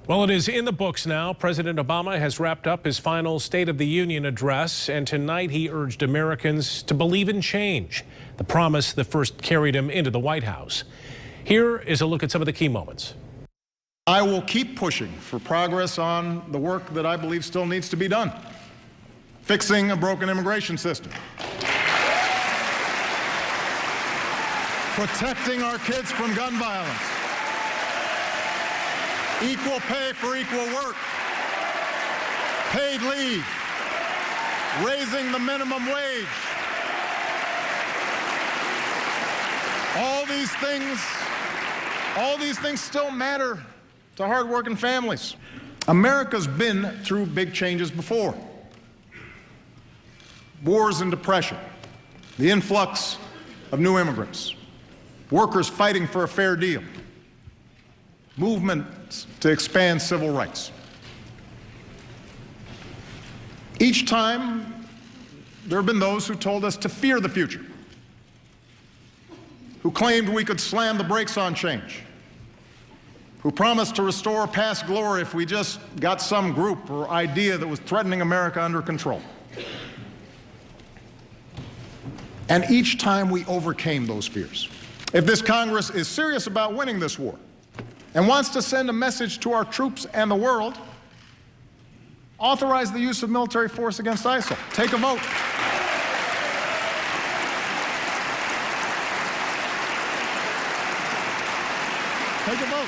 Well, it is in the books now. President Obama has wrapped up his final State of the Union address, and tonight he urged Americans to believe in change, the promise that first carried him into the White House. Here is a look at some of the key moments. I will keep pushing for progress on the work that I believe still needs to be done. Fixing a broken immigration system. Protecting our kids from gun violence. Equal pay for equal work. Paid leave. Raising the minimum wage. All these things still matter to hardworking families. America's been through big changes before. Wars and depression, the influx of new immigrants, workers fighting for a fair deal, movements to expand civil rights. Each time, there have been those who told us to fear the future, who claimed we could slam the brakes on change, who promised to restore past glory if we just got some group or idea that was threatening America under control. And each time we overcame those fears. If this Congress is serious about winning this war and wants to send a message to our troops and the world, authorize the use of military force against ISIL. Take a vote. Take a vote.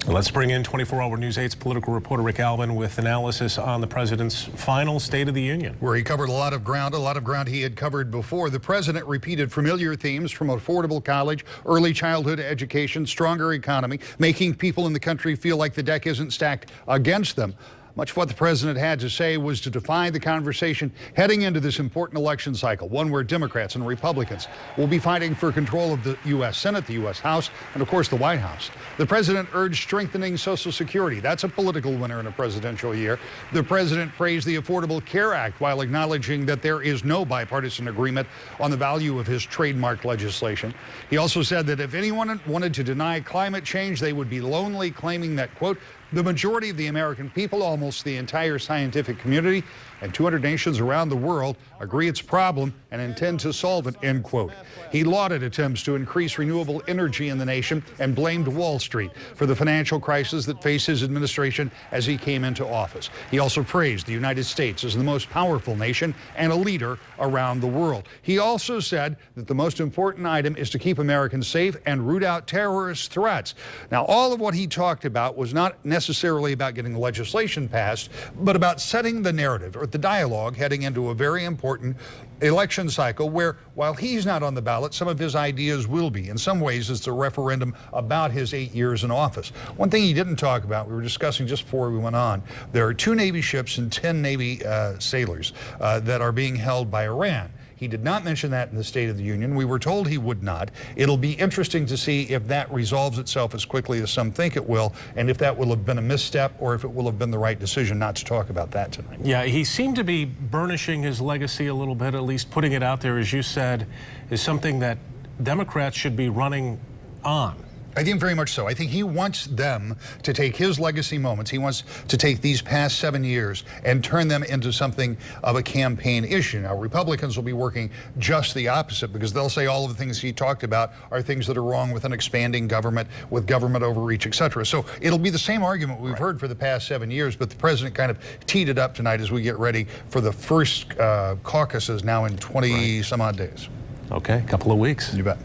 Let's bring in 24-Hour News 8's political reporter Rick Alvin with analysis on the president's final State of the Union. Where he covered a lot of ground he had covered before. The president repeated familiar themes from affordable college, early childhood education, stronger economy, making people in the country feel like the deck isn't stacked against them. Much of what the president had to say was to define the conversation heading into this important election cycle, one where Democrats and Republicans will be fighting for control of the U.S. Senate, the U.S. House, and of course the White House. The president urged strengthening Social Security. That's a political winner in a presidential year. The president praised the Affordable Care Act while acknowledging that there is no bipartisan agreement on the value of his trademark legislation. He also said that if anyone wanted to deny climate change, they would be lonely, claiming that, quote, the majority of the American people, almost the entire scientific community, and 200 nations around the world agree it's a problem and intend to solve it, end quote. He lauded attempts to increase renewable energy in the nation and blamed Wall Street for the financial crisis that faced his administration as he came into office. He also praised the United States as the most powerful nation and a leader around the world. He also said that the most important item is to keep Americans safe and root out terrorist threats. Now, all of what he talked about was not necessarily about getting legislation passed, but about setting the narrative or the dialogue heading into a very important election cycle where, while he's not on the ballot, some of his ideas will be. In some ways, it's a referendum about his 8 years in office. One thing he didn't talk about, we were discussing just before we went on, there are 2 Navy ships and 10 Navy sailors that are being held by Iran. He did not mention that in the State of the Union. We were told he would not. It'll be interesting to see if that resolves itself as quickly as some think it will, and if that will have been a misstep or if it will have been the right decision not to talk about that tonight. Yeah, he seemed to be burnishing his legacy a little bit, at least putting it out there, as you said, is something that Democrats should be running on. I think very much so. I think he wants them to take his legacy moments. He wants to take these past 7 years and turn them into something of a campaign issue. Now, Republicans will be working just the opposite because they'll say all of the things he talked about are things that are wrong with an expanding government, with government overreach, et cetera. So it'll be the same argument we've heard for the past 7 years, but the president kind of teed it up tonight as we get ready for the first caucuses now in 20 some odd days. Okay, a couple of weeks. You bet.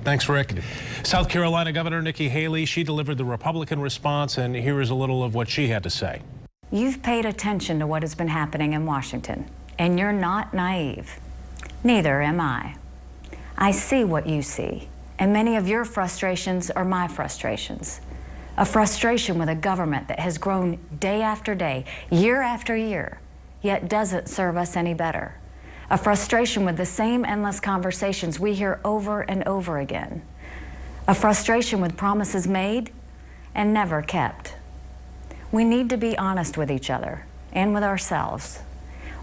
Thanks, Rick. South Carolina Governor Nikki Haley, she delivered the Republican response, and here is a little of what she had to say. You've paid attention to what has been happening in Washington, and you're not naive. Neither am I. I see what you see, and many of your frustrations are my frustrations. A frustration with a government that has grown day after day, year after year, yet doesn't serve us any better. A frustration with the same endless conversations we hear over and over again. A frustration with promises made and never kept. We need to be honest with each other and with ourselves.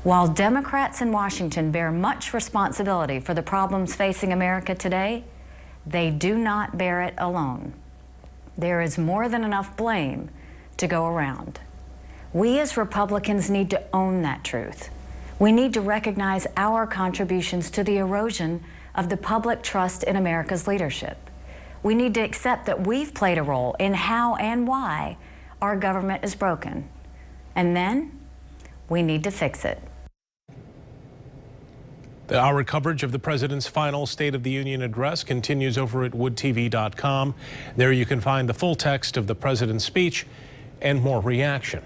While Democrats in Washington bear much responsibility for the problems facing America today, they do not bear it alone. there is more than enough blame to go around. We as Republicans need to own that truth. We need to recognize our contributions to the erosion of the public trust in America's leadership. We need to accept that we've played a role in how and why our government is broken. And then we need to fix it. Our coverage of the president's final State of the Union address continues over at woodtv.com. There you can find the full text of the president's speech and more reaction.